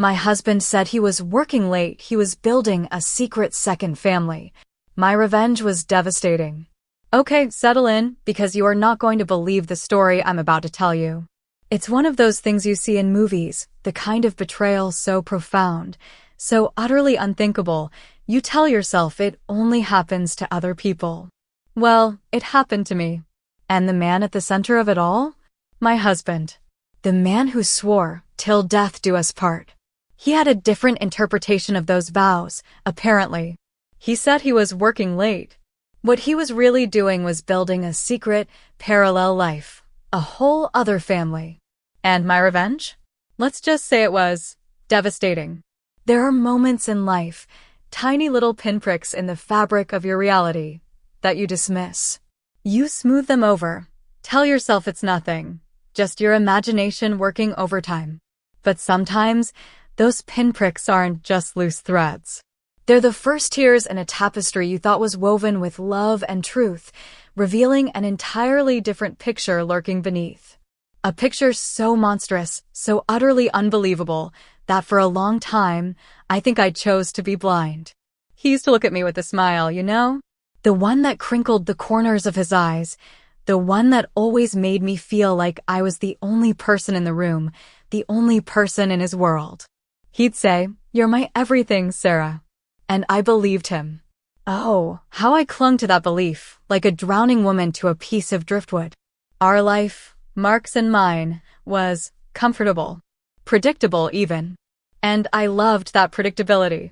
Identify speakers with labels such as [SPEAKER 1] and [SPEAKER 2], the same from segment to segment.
[SPEAKER 1] My husband said he was working late. He was building a secret second family. My revenge was devastating. Okay, settle in, because you are not going to believe the story I'm about to tell you. It's one of those things you see in movies, the kind of betrayal so profound, so utterly unthinkable, you tell yourself it only happens to other people. Well, it happened to me. And the man at the center of it all? My husband. The man who swore, "Till death do us part." He had a different interpretation of those vows, apparently. He said he was working late. What he was really doing was building a secret, parallel life. A whole other family. And my revenge? Let's just say it was devastating. There are moments in life, tiny little pinpricks in the fabric of your reality, that you dismiss. You smooth them over, tell yourself it's nothing, just your imagination working overtime. But sometimes, those pinpricks aren't just loose threads. They're the first tears in a tapestry you thought was woven with love and truth, revealing an entirely different picture lurking beneath. A picture so monstrous, so utterly unbelievable, that for a long time, I think I chose to be blind. He used to look at me with a smile, you know? The one that crinkled the corners of his eyes, the one that always made me feel like I was the only person in the room, the only person in his world. He'd say, "You're my everything, Sarah." And I believed him. Oh, how I clung to that belief, like a drowning woman to a piece of driftwood. Our life, Mark's and mine, was comfortable, predictable even. And I loved that predictability.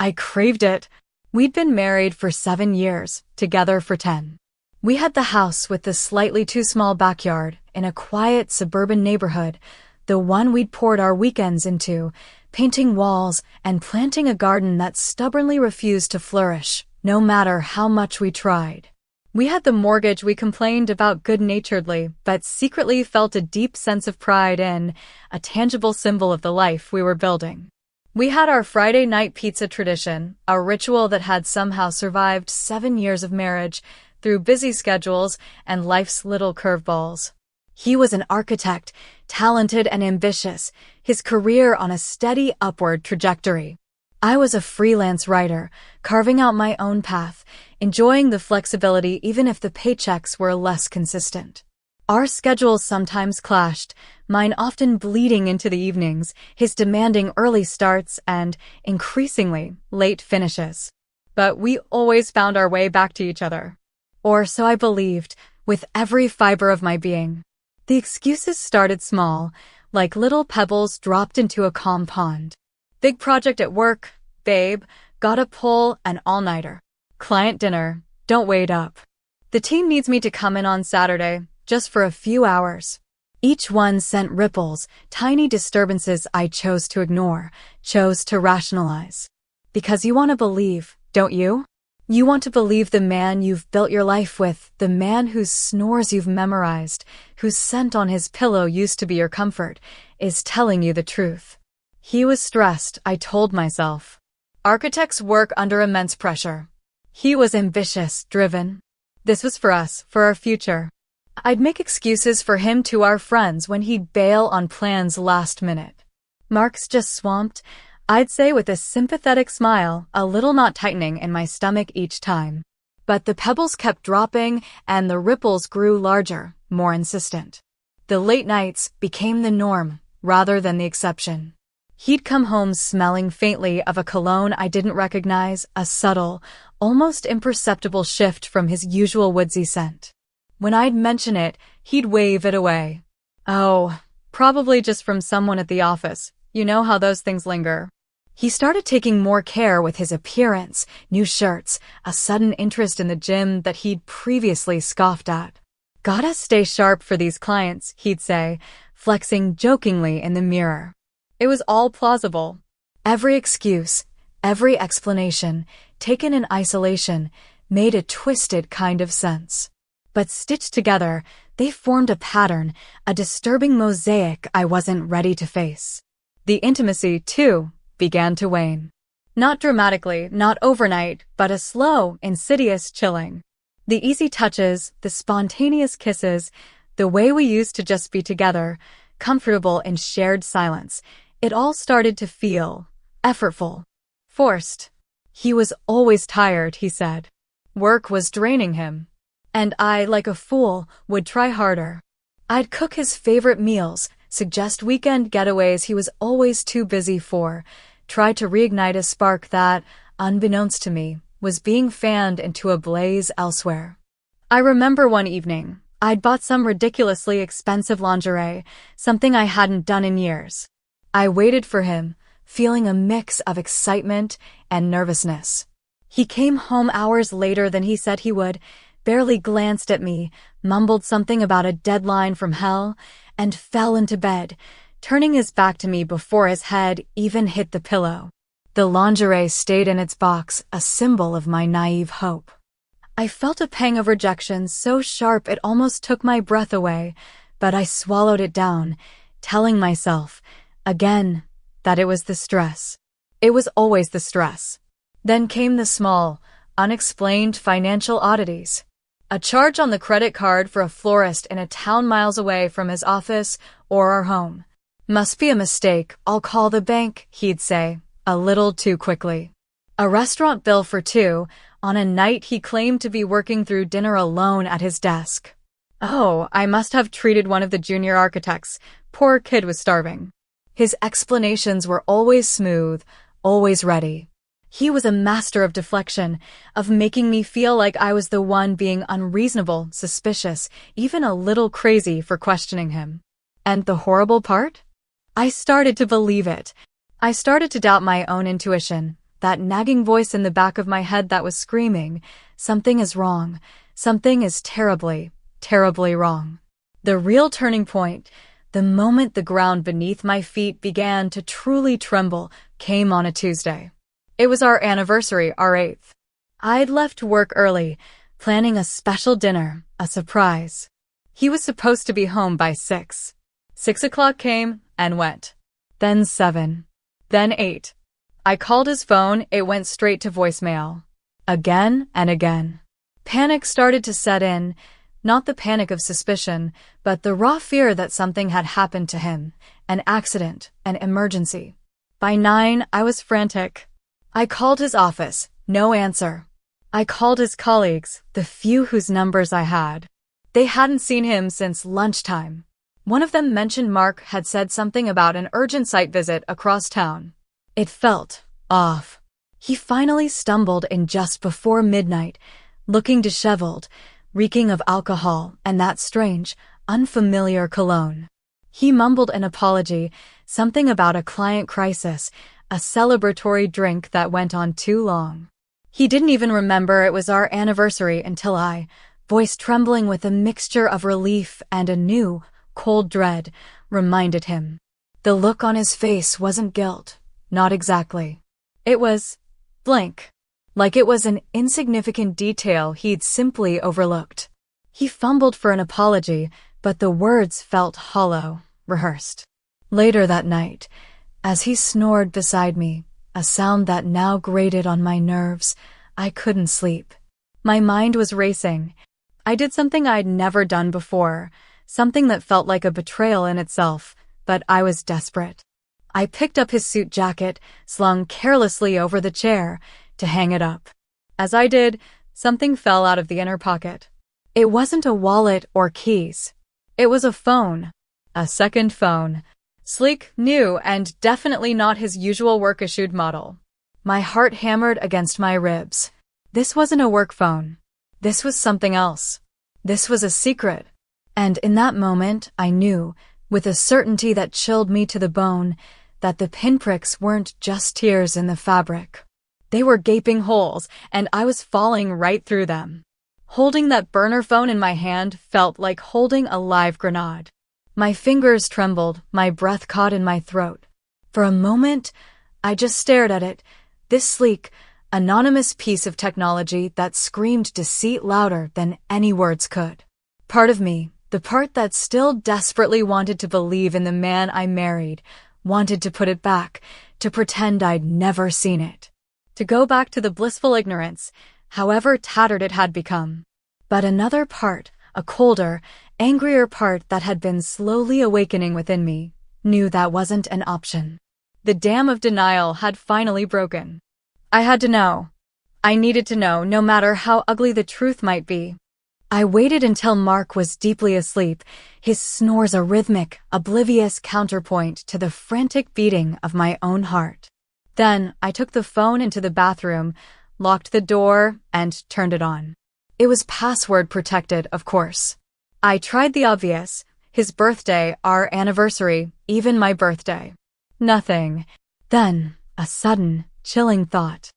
[SPEAKER 1] I craved it. We'd been married for 7 years, together for 10. We had the house with the slightly too small backyard in a quiet suburban neighborhood, the one we'd poured our weekends into, painting walls and planting a garden that stubbornly refused to flourish, no matter how much we tried. We had the mortgage we complained about good-naturedly, but secretly felt a deep sense of pride in, a tangible symbol of the life we were building. We had our Friday night pizza tradition, a ritual that had somehow survived 7 years of marriage, through busy schedules and life's little curveballs. He was an architect, talented and ambitious, his career on a steady upward trajectory. I was a freelance writer, carving out my own path, enjoying the flexibility even if the paychecks were less consistent. Our schedules sometimes clashed, mine often bleeding into the evenings, his demanding early starts and, increasingly, late finishes. But we always found our way back to each other. Or so I believed, with every fiber of my being. The excuses started small, like little pebbles dropped into a calm pond. Big project at work, babe, gotta pull an all-nighter. Client dinner, don't wait up. The team needs me to come in on Saturday, just for a few hours. Each one sent ripples, tiny disturbances I chose to ignore, chose to rationalize. Because you want to believe, don't you? You want to believe the man you've built your life with, the man whose snores you've memorized, whose scent on his pillow used to be your comfort, is telling you the truth. He was stressed, I told myself. Architects work under immense pressure. He was ambitious, driven. This was for us, for our future. I'd make excuses for him to our friends when he'd bail on plans last minute. Mark's just swamped, I'd say with a sympathetic smile, a little knot tightening in my stomach each time. But the pebbles kept dropping and the ripples grew larger, more insistent. The late nights became the norm, rather than the exception. He'd come home smelling faintly of a cologne I didn't recognize, a subtle, almost imperceptible shift from his usual woodsy scent. When I'd mention it, he'd wave it away. Oh, probably just from someone at the office. You know how those things linger. He started taking more care with his appearance, new shirts, a sudden interest in the gym that he'd previously scoffed at. Gotta stay sharp for these clients, he'd say, flexing jokingly in the mirror. It was all plausible. Every excuse, every explanation, taken in isolation, made a twisted kind of sense. But stitched together, they formed a pattern, a disturbing mosaic I wasn't ready to face. The intimacy, too, began to wane. Not dramatically, not overnight, but a slow, insidious chilling. The easy touches, the spontaneous kisses, the way we used to just be together, comfortable in shared silence, It all started to feel effortful, forced. He was always tired, he said. Work was draining him. And I, like a fool, would try harder. I'd cook his favorite meals, suggest weekend getaways he was always too busy for, try to reignite a spark that, unbeknownst to me, was being fanned into a blaze elsewhere. I remember one evening, I'd bought some ridiculously expensive lingerie, something I hadn't done in years. I waited for him, feeling a mix of excitement and nervousness. He came home hours later than he said he would, barely glanced at me, mumbled something about a deadline from hell, and fell into bed, turning his back to me before his head even hit the pillow. The lingerie stayed in its box, a symbol of my naive hope. I felt a pang of rejection so sharp it almost took my breath away, but I swallowed it down, telling myself, again, that it was the stress. It was always the stress. Then came the small, unexplained financial oddities. A charge on the credit card for a florist in a town miles away from his office or our home. Must be a mistake, I'll call the bank, he'd say, a little too quickly. A restaurant bill for two, on a night he claimed to be working through dinner alone at his desk. Oh, I must have treated one of the junior architects. Poor kid was starving. His explanations were always smooth, always ready. He was a master of deflection, of making me feel like I was the one being unreasonable, suspicious, even a little crazy for questioning him. And the horrible part? I started to believe it. I started to doubt my own intuition, that nagging voice in the back of my head that was screaming, something is wrong, something is terribly, terribly wrong. The real turning point, the moment the ground beneath my feet began to truly tremble, came on a Tuesday. It was our anniversary, our 8th. I'd left work early, planning a special dinner, a surprise. He was supposed to be home by 6. 6 o'clock came and went. Then 7. Then 8. I called his phone, it went straight to voicemail. Again and again. Panic started to set in, not the panic of suspicion, but the raw fear that something had happened to him, an accident, an emergency. By 9, I was frantic. I called his office, no answer. I called his colleagues, the few whose numbers I had. They hadn't seen him since lunchtime. One of them mentioned Mark had said something about an urgent site visit across town. It felt off. He finally stumbled in just before midnight, looking disheveled, reeking of alcohol and that strange, unfamiliar cologne. He mumbled an apology, something about a client crisis, a celebratory drink that went on too long. He didn't even remember it was our anniversary until I, voice trembling with a mixture of relief and a new, cold dread, reminded him. The look on his face wasn't guilt, not exactly. It was blank, like it was an insignificant detail he'd simply overlooked. He fumbled for an apology, but the words felt hollow, rehearsed. Later that night, as he snored beside me, a sound that now grated on my nerves, I couldn't sleep. My mind was racing. I did something I'd never done before, something that felt like a betrayal in itself, but I was desperate. I picked up his suit jacket, slung carelessly over the chair, to hang it up. As I did, something fell out of the inner pocket. It wasn't a wallet or keys. It was a phone. A second phone. Sleek, new, and definitely not his usual work-issued model. My heart hammered against my ribs. This wasn't a work phone. This was something else. This was a secret. And in that moment, I knew, with a certainty that chilled me to the bone, that the pinpricks weren't just tears in the fabric. They were gaping holes, and I was falling right through them. Holding that burner phone in my hand felt like holding a live grenade. My fingers trembled, my breath caught in my throat. For a moment, I just stared at it, this sleek, anonymous piece of technology that screamed deceit louder than any words could. Part of me, the part that still desperately wanted to believe in the man I married, wanted to put it back, to pretend I'd never seen it. To go back to the blissful ignorance, however tattered it had become. But another part, a colder, angrier part that had been slowly awakening within me, knew that wasn't an option. The dam of denial had finally broken. I had to know. I needed to know, no matter how ugly the truth might be. I waited until Mark was deeply asleep, his snores a rhythmic, oblivious counterpoint to the frantic beating of my own heart. Then I took the phone into the bathroom, locked the door, and turned it on. It was password protected, of course. I tried the obvious: his birthday, our anniversary, even my birthday. Nothing. Then, a sudden, chilling thought.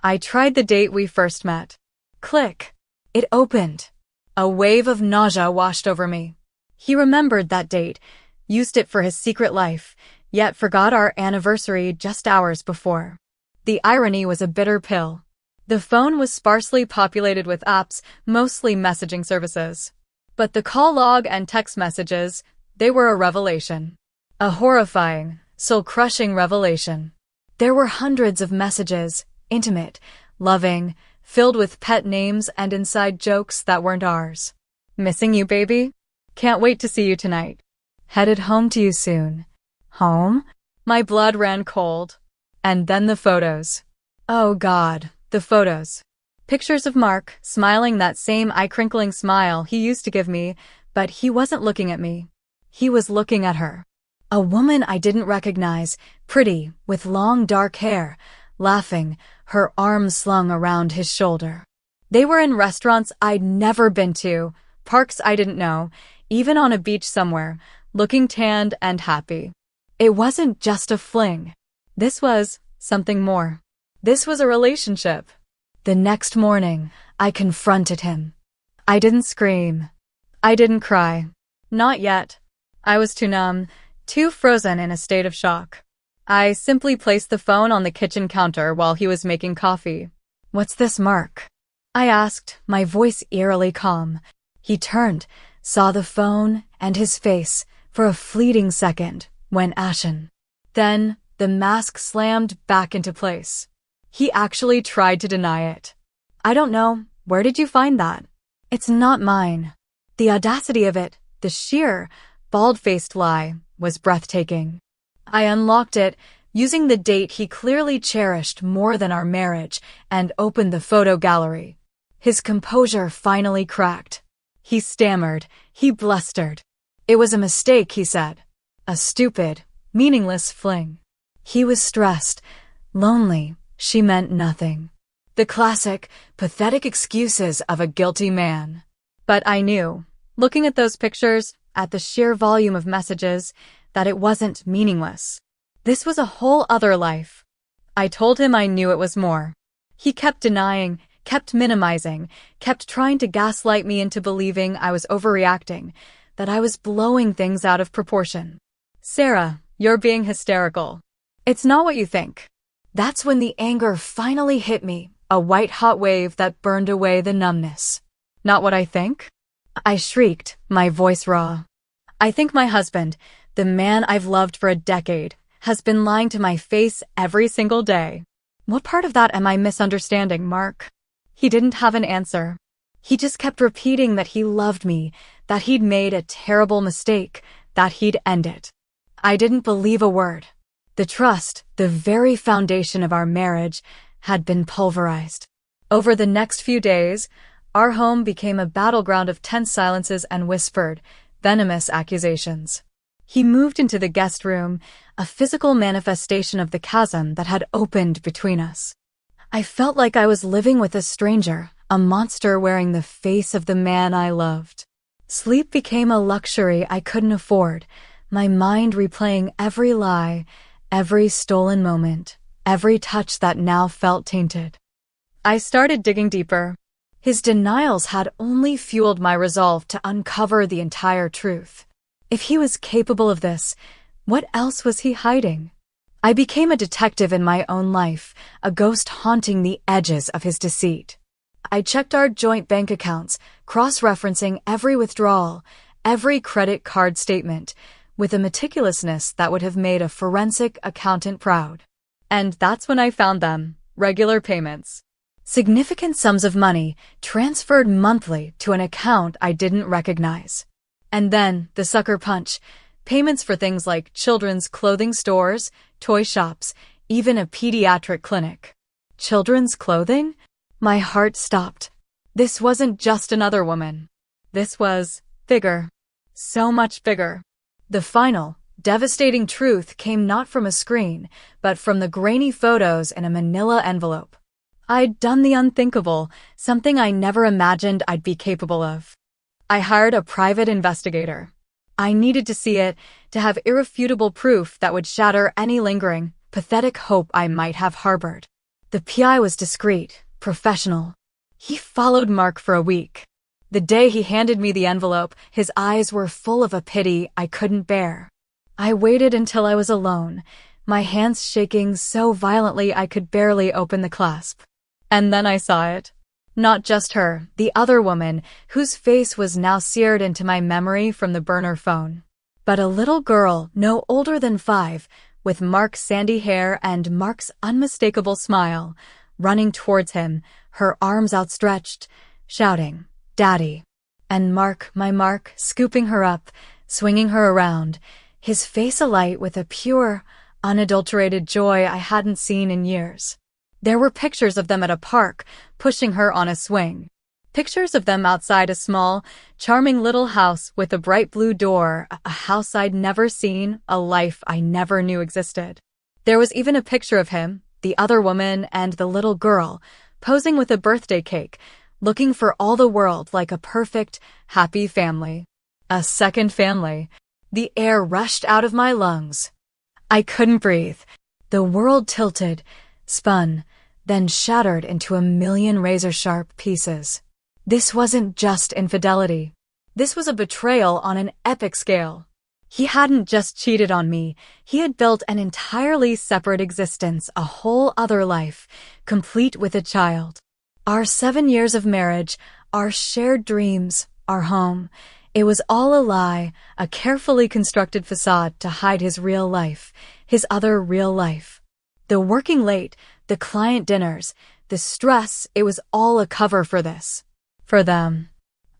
[SPEAKER 1] I tried the date we first met. Click. It opened. A wave of nausea washed over me. He remembered that date, used it for his secret life, yet forgot our anniversary just hours before. The irony was a bitter pill. The phone was sparsely populated with apps, mostly messaging services. But the call log and text messages, they were a revelation. A horrifying, soul-crushing revelation. There were hundreds of messages, intimate, loving, filled with pet names and inside jokes that weren't ours. Missing you, baby? Can't wait to see you tonight. Headed home to you soon. Home? My blood ran cold. And then the photos. Oh God, the photos. Pictures of Mark, smiling that same eye-crinkling smile he used to give me, but he wasn't looking at me. He was looking at her. A woman I didn't recognize, pretty, with long dark hair, laughing, her arms slung around his shoulder. They were in restaurants I'd never been to, parks I didn't know, even on a beach somewhere, looking tanned and happy. It wasn't just a fling. This was something more. This was a relationship. The next morning, I confronted him. I didn't scream. I didn't cry. Not yet. I was too numb, too frozen in a state of shock. I simply placed the phone on the kitchen counter while he was making coffee. "What's this, Mark?" I asked, my voice eerily calm. He turned, saw the phone, and his face, for a fleeting second, went ashen. Then, the mask slammed back into place. He actually tried to deny it. "I don't know. Where did you find that?" "It's not mine." The audacity of it, the sheer, bald-faced lie, was breathtaking. I unlocked it, using the date he clearly cherished more than our marriage, and opened the photo gallery. His composure finally cracked. He stammered, he blustered. It was a mistake, he said. A stupid, meaningless fling. He was stressed, lonely. She meant nothing. The classic, pathetic excuses of a guilty man. But I knew, looking at those pictures, at the sheer volume of messages, that it wasn't meaningless. This was a whole other life. I told him I knew it was more. He kept denying, kept minimizing, kept trying to gaslight me into believing I was overreacting, that I was blowing things out of proportion. "Sarah, you're being hysterical. It's not what you think." That's when the anger finally hit me, a white-hot wave that burned away the numbness. "Not what I think?" I shrieked, my voice raw. "I think my husband, the man I've loved for a decade, has been lying to my face every single day." "What part of that am I misunderstanding, Mark?" He didn't have an answer. He just kept repeating that he loved me, that he'd made a terrible mistake, that he'd end it. I didn't believe a word. The trust, the very foundation of our marriage, had been pulverized. Over the next few days, our home became a battleground of tense silences and whispered, venomous accusations. He moved into the guest room, a physical manifestation of the chasm that had opened between us. I felt like I was living with a stranger, a monster wearing the face of the man I loved. Sleep became a luxury I couldn't afford, my mind replaying every lie, every stolen moment, every touch that now felt tainted. I started digging deeper. His denials had only fueled my resolve to uncover the entire truth. If he was capable of this, what else was he hiding? I became a detective in my own life, a ghost haunting the edges of his deceit. I checked our joint bank accounts, cross-referencing every withdrawal, every credit card statement, with a meticulousness that would have made a forensic accountant proud. And that's when I found them, regular payments. Significant sums of money transferred monthly to an account I didn't recognize. And then, the sucker punch, Payments for things like children's clothing stores, toy shops, even a pediatric clinic. Children's clothing? My heart stopped. This wasn't just another woman. This was bigger. So much bigger. The final, devastating truth came not from a screen, but from the grainy photos in a manila envelope. I'd done the unthinkable, something I never imagined I'd be capable of. I hired a private investigator. I needed to see it, to have irrefutable proof that would shatter any lingering, pathetic hope I might have harbored. The PI was discreet, professional. He followed Mark for a week. The day he handed me the envelope, his eyes were full of a pity I couldn't bear. I waited until I was alone, my hands shaking so violently I could barely open the clasp. And then I saw it. Not just her, the other woman, whose face was now seared into my memory from the burner phone. But a little girl, no older than 5, with Mark's sandy hair and Mark's unmistakable smile, running towards him, her arms outstretched, shouting, "Daddy." And Mark, my Mark, scooping her up, swinging her around, his face alight with a pure, unadulterated joy I hadn't seen in years. There were pictures of them at a park, pushing her on a swing. Pictures of them outside a small, charming little house with a bright blue door, a house I'd never seen, a life I never knew existed. There was even a picture of him, the other woman, and the little girl, posing with a birthday cake, looking for all the world like a perfect, happy family. A second family. The air rushed out of my lungs. I couldn't breathe. The world tilted, spun, then shattered into a million razor-sharp pieces. This wasn't just infidelity. This was a betrayal on an epic scale. He hadn't just cheated on me, he had built an entirely separate existence, a whole other life, complete with a child. Our 7 years of marriage, our shared dreams, our home, it was all a lie, a carefully constructed facade to hide his real life, his other real life. The working late, the client dinners, the stress, it was all a cover for this. For them.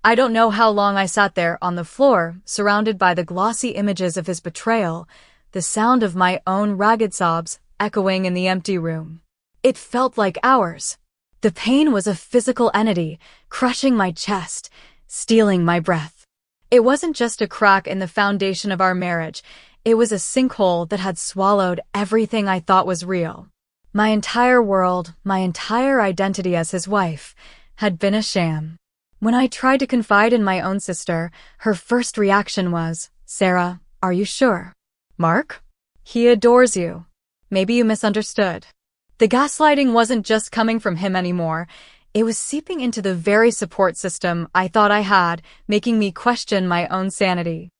[SPEAKER 1] I don't know how long I sat there on the floor, surrounded by the glossy images of his betrayal, the sound of my own ragged sobs echoing in the empty room. It felt like hours. The pain was a physical entity, crushing my chest, stealing my breath. It wasn't just a crack in the foundation of our marriage, it was a sinkhole that had swallowed everything I thought was real. My entire world, my entire identity as his wife, had been a sham. When I tried to confide in my own sister, her first reaction was, "Sarah, are you sure? Mark? He adores you. Maybe you misunderstood." The gaslighting wasn't just coming from him anymore. It was seeping into the very support system I thought I had, making me question my own sanity.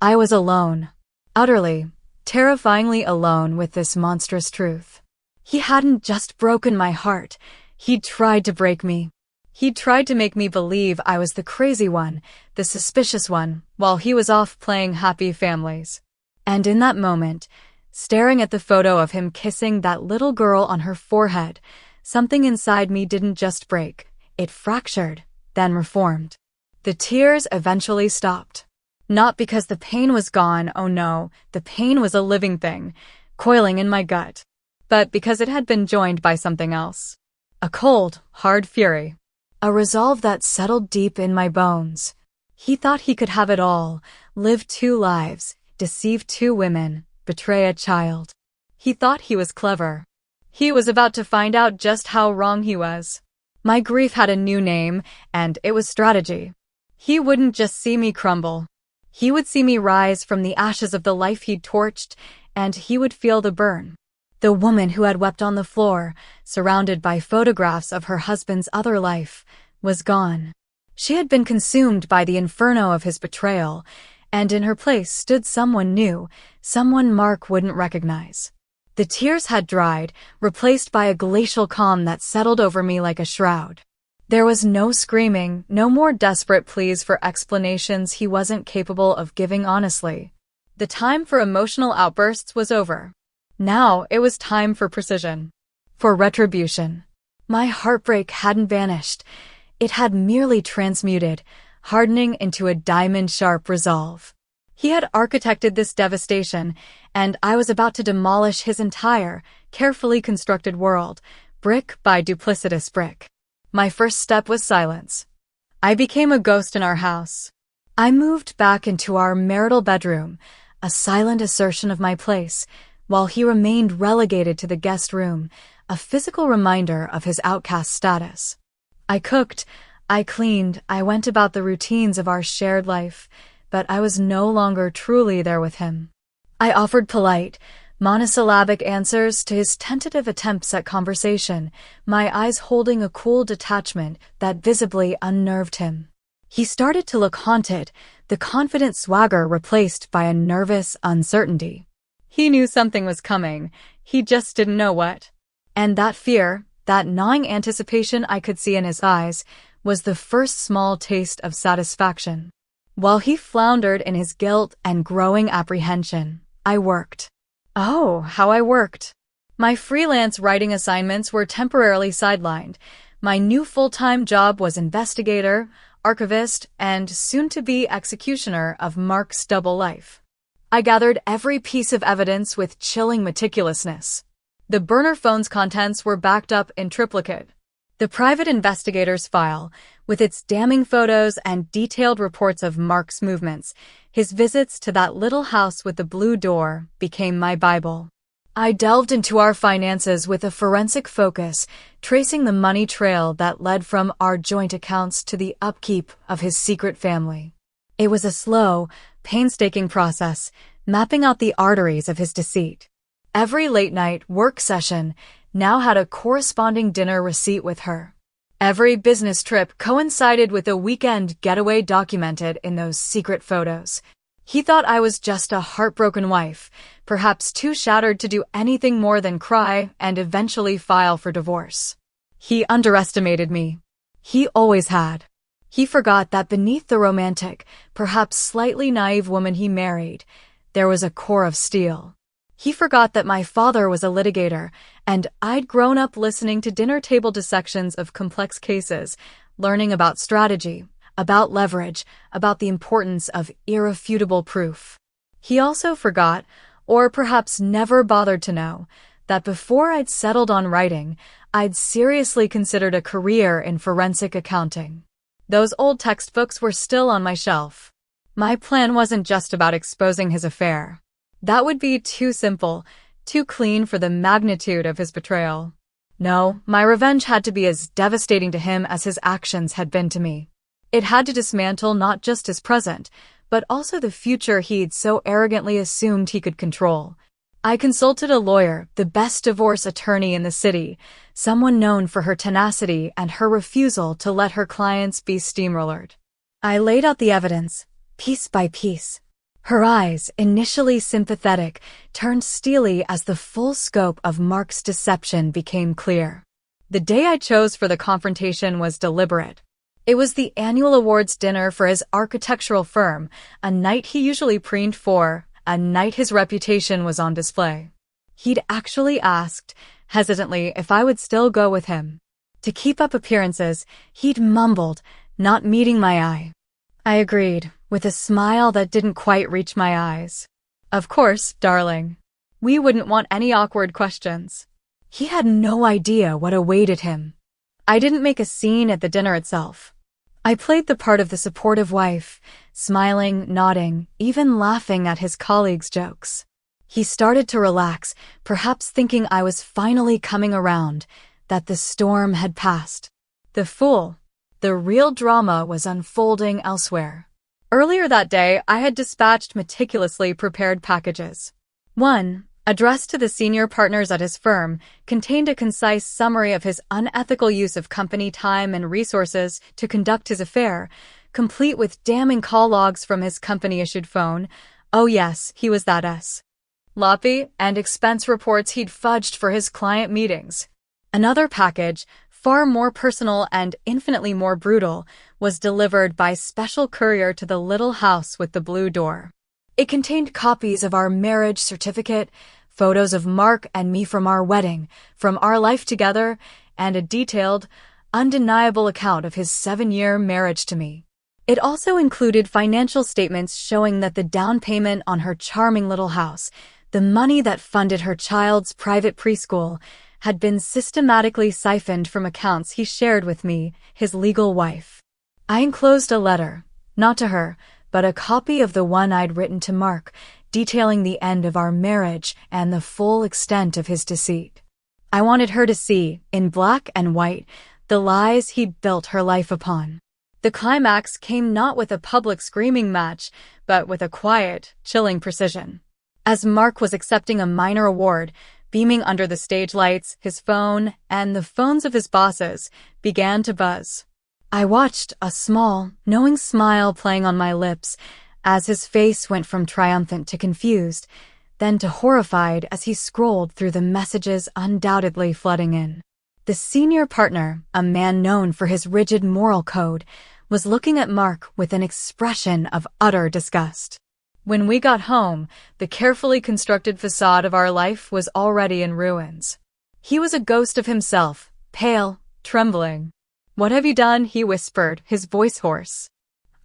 [SPEAKER 1] I was alone. Utterly, terrifyingly alone with this monstrous truth. He hadn't just broken my heart. He'd tried to break me. He tried to make me believe I was the crazy one, the suspicious one, while he was off playing happy families. And in that moment, staring at the photo of him kissing that little girl on her forehead, something inside me didn't just break, it fractured, then reformed. The tears eventually stopped. Not because the pain was gone, oh no, the pain was a living thing, coiling in my gut, but because it had been joined by something else. A cold, hard fury. A resolve that settled deep in my bones. He thought he could have it all, live 2 lives, deceive 2 women, betray a child. He thought he was clever. He was about to find out just how wrong he was. My grief had a new name, and it was strategy. He wouldn't just see me crumble. He would see me rise from the ashes of the life he'd torched, and he would feel the burn. The woman who had wept on the floor, surrounded by photographs of her husband's other life, was gone. She had been consumed by the inferno of his betrayal, and in her place stood someone new, someone Mark wouldn't recognize. The tears had dried, replaced by a glacial calm that settled over me like a shroud. There was no screaming, no more desperate pleas for explanations he wasn't capable of giving honestly. The time for emotional outbursts was over. Now it was time for precision. For retribution. My heartbreak hadn't vanished. It had merely transmuted, hardening into a diamond-sharp resolve. He had architected this devastation, and I was about to demolish his entire, carefully constructed world, brick by duplicitous brick. My first step was silence. I became a ghost in our house. I moved back into our marital bedroom, a silent assertion of my place, while he remained relegated to the guest room, a physical reminder of his outcast status. I cooked, I cleaned, I went about the routines of our shared life, but I was no longer truly there with him. I offered polite, monosyllabic answers to his tentative attempts at conversation, my eyes holding a cool detachment that visibly unnerved him. He started to look haunted, the confident swagger replaced by a nervous uncertainty. He knew something was coming, he just didn't know what. And that fear, that gnawing anticipation I could see in his eyes, was the first small taste of satisfaction. While he floundered in his guilt and growing apprehension, I worked. Oh, how I worked. My freelance writing assignments were temporarily sidelined. My new full-time job was investigator, archivist, and soon-to-be executioner of Mark's double life. I gathered every piece of evidence with chilling meticulousness. The burner phone's contents were backed up in triplicate. The private investigator's file, with its damning photos and detailed reports of Mark's movements, his visits to that little house with the blue door, became my Bible. I delved into our finances with a forensic focus, tracing the money trail that led from our joint accounts to the upkeep of his secret family. It was a slow, painstaking process, mapping out the arteries of his deceit. Every late-night work session now had a corresponding dinner receipt with her. Every business trip coincided with a weekend getaway documented in those secret photos. He thought I was just a heartbroken wife, perhaps too shattered to do anything more than cry and eventually file for divorce. He underestimated me. He always had. He forgot that beneath the romantic, perhaps slightly naive woman he married, there was a core of steel. He forgot that my father was a litigator, and I'd grown up listening to dinner table dissections of complex cases, learning about strategy, about leverage, about the importance of irrefutable proof. He also forgot, or perhaps never bothered to know, that before I'd settled on writing, I'd seriously considered a career in forensic accounting. Those old textbooks were still on my shelf. My plan wasn't just about exposing his affair. That would be too simple, too clean for the magnitude of his betrayal. No, my revenge had to be as devastating to him as his actions had been to me. It had to dismantle not just his present, but also the future he'd so arrogantly assumed he could control. I consulted a lawyer, the best divorce attorney in the city, someone known for her tenacity and her refusal to let her clients be steamrollered. I laid out the evidence, piece by piece. Her eyes, initially sympathetic, turned steely as the full scope of Mark's deception became clear. The day I chose for the confrontation was deliberate. It was the annual awards dinner for his architectural firm, a night he usually preened for, a night his reputation was on display. He'd actually asked, hesitantly, if I would still go with him. To keep up appearances, he'd mumbled, not meeting my eye. I agreed, with a smile that didn't quite reach my eyes. Of course, darling. We wouldn't want any awkward questions. He had no idea what awaited him. I didn't make a scene at the dinner itself. I played the part of the supportive wife, smiling, nodding, even laughing at his colleagues' jokes. He started to relax, perhaps thinking I was finally coming around, that the storm had passed. The fool. The real drama was unfolding elsewhere. Earlier that day, I had dispatched meticulously prepared packages. One, addressed to the senior partners at his firm, contained a concise summary of his unethical use of company time and resources to conduct his affair, complete with damning call logs from his company-issued phone. Oh yes, he was that sloppy, and expense reports he'd fudged for his client meetings. Another package, far more personal and infinitely more brutal, was delivered by special courier to the little house with the blue door. It contained copies of our marriage certificate, photos of Mark and me from our wedding, from our life together, and a detailed, undeniable account of his 7-year marriage to me. It also included financial statements showing that the down payment on her charming little house, the money that funded her child's private preschool, had been systematically siphoned from accounts he shared with me, his legal wife. I enclosed a letter, not to her, but a copy of the one I'd written to Mark, detailing the end of our marriage and the full extent of his deceit. I wanted her to see, in black and white, the lies he'd built her life upon. The climax came not with a public screaming match, but with a quiet, chilling precision. As Mark was accepting a minor award, beaming under the stage lights, his phone, and the phones of his bosses, began to buzz. I watched, a small, knowing smile playing on my lips, as his face went from triumphant to confused, then to horrified as he scrolled through the messages undoubtedly flooding in. The senior partner, a man known for his rigid moral code, was looking at Mark with an expression of utter disgust. When we got home, the carefully constructed facade of our life was already in ruins. He was a ghost of himself, pale, trembling. "What have you done?" he whispered, his voice hoarse.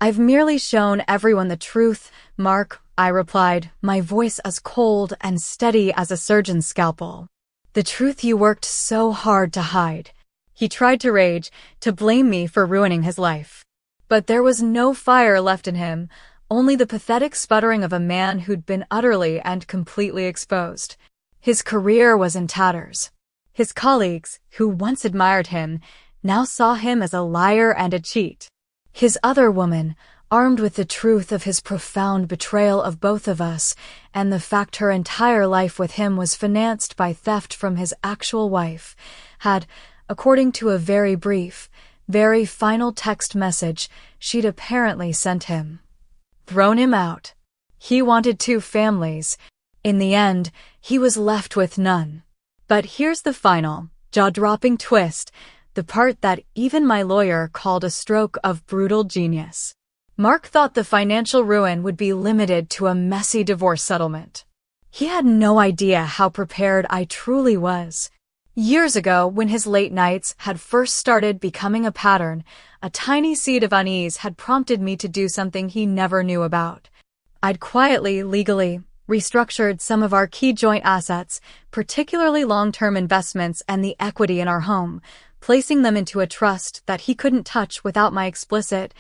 [SPEAKER 1] "I've merely shown everyone the truth, Mark," I replied, my voice as cold and steady as a surgeon's scalpel. "The truth you worked so hard to hide." He tried to rage, to blame me for ruining his life. But there was no fire left in him, only the pathetic sputtering of a man who'd been utterly and completely exposed. His career was in tatters. His colleagues, who once admired him, now saw him as a liar and a cheat. His other woman, armed with the truth of his profound betrayal of both of us, and the fact her entire life with him was financed by theft from his actual wife, had, according to a very brief, very final text message she'd apparently sent him, thrown him out. He wanted 2 families. In the end, he was left with none. But here's the final, jaw-dropping twist, the part that even my lawyer called a stroke of brutal genius. Mark thought the financial ruin would be limited to a messy divorce settlement. He had no idea how prepared I truly was. Years ago, when his late nights had first started becoming a pattern, a tiny seed of unease had prompted me to do something he never knew about. I'd quietly, legally, restructured some of our key joint assets, particularly long-term investments and the equity in our home, placing them into a trust that he couldn't touch without my explicit,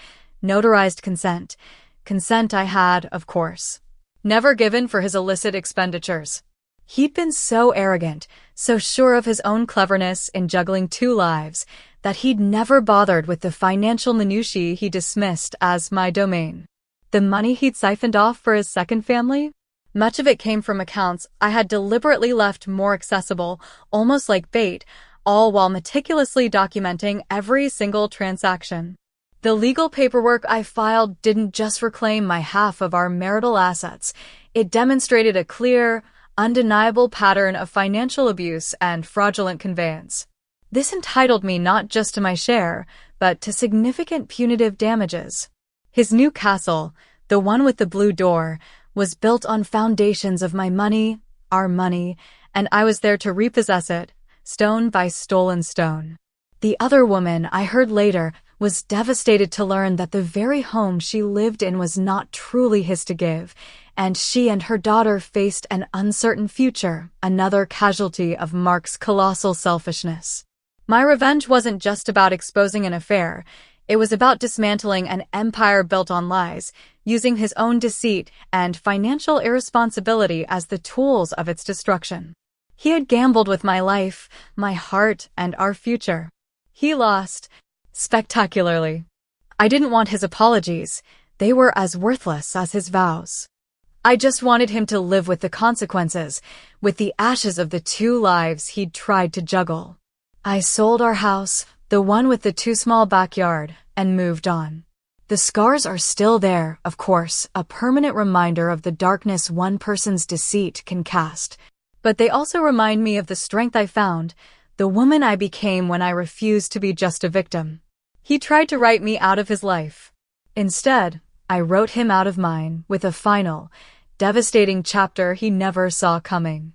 [SPEAKER 1] notarized consent. Consent I had, of course, never given for his illicit expenditures. He'd been so arrogant, so sure of his own cleverness in juggling 2 lives, that he'd never bothered with the financial minutiae he dismissed as my domain. The money he'd siphoned off for his second family? Much of it came from accounts I had deliberately left more accessible, almost like bait, all while meticulously documenting every single transaction. The legal paperwork I filed didn't just reclaim my half of our marital assets, it demonstrated a clear, undeniable pattern of financial abuse and fraudulent conveyance. This entitled me not just to my share, but to significant punitive damages. His new castle, the one with the blue door, was built on foundations of my money, our money, and I was there to repossess it, stone by stolen stone. The other woman, I heard later, was devastated to learn that the very home she lived in was not truly his to give, and she and her daughter faced an uncertain future, another casualty of Mark's colossal selfishness. My revenge wasn't just about exposing an affair, it was about dismantling an empire built on lies, using his own deceit and financial irresponsibility as the tools of its destruction. He had gambled with my life, my heart, and our future. He lost, spectacularly. I didn't want his apologies, they were as worthless as his vows. I just wanted him to live with the consequences, with the ashes of the 2 lives he'd tried to juggle. I sold our house, the one with the too small backyard, and moved on. The scars are still there, of course, a permanent reminder of the darkness one person's deceit can cast. But they also remind me of the strength I found, the woman I became when I refused to be just a victim. He tried to write me out of his life. Instead, I wrote him out of mine with a final, devastating chapter he never saw coming.